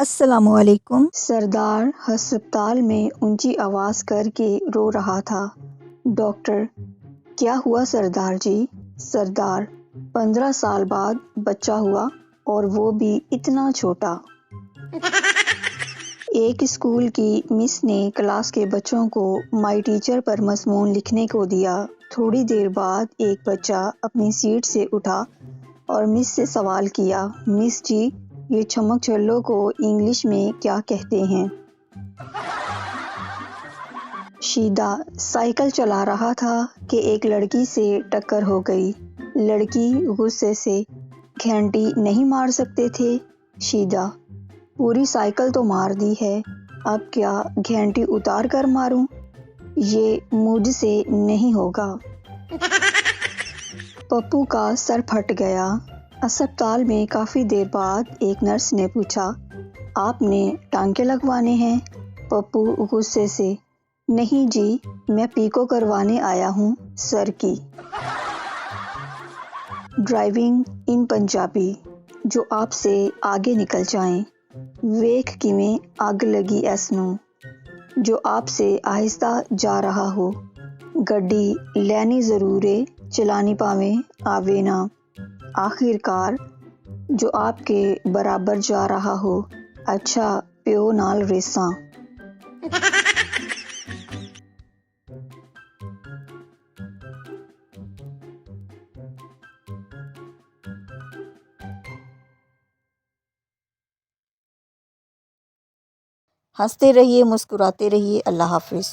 السلام علیکم۔ سردار ہسپتال میں اونچی آواز کر کے رو رہا تھا۔ ڈاکٹر: کیا ہوا سردار جی؟ سردار: 15 سال بعد بچہ ہوا اور وہ بھی اتنا چھوٹا۔ ایک اسکول کی مس نے کلاس کے بچوں کو مائی ٹیچر پر مضمون لکھنے کو دیا۔ تھوڑی دیر بعد ایک بچہ اپنی سیٹ سے اٹھا اور مس سے سوال کیا، مس جی، یہ چھمک چھلو کو انگلش میں کیا کہتے ہیں؟ شیدا سائیکل چلا رہا تھا کہ ایک لڑکی سے ٹکر ہو گئی۔ لڑکی غصے سے: گھنٹی نہیں مار سکتے تھے؟ شیدا: پوری سائیکل تو مار دی ہے، اب کیا گھنٹی اتار کر ماروں؟ یہ مجھ سے نہیں ہوگا۔ پپو کا سر پھٹ گیا۔ اسپتال میں کافی دیر بعد ایک نرس نے پوچھا، آپ نے ٹانکے لگوانے ہیں؟ پپو غصے سے: نہیں جی، میں پیکو کروانے آیا ہوں سر کی۔ ڈرائیونگ ان پنجابی: جو آپ سے آگے نکل جائیں، ویکھ کیویں اگ لگی اس نوں، جو آپ سے آہستہ جا رہا ہو، گڈی لینی ضرور اے، چلانی پاویں آوے نہ، آخر کار جو آپ کے برابر جا رہا ہو، اچھا پیو نال ریساں۔ ہنستے رہیے، مسکراتے رہیے۔ اللہ حافظ۔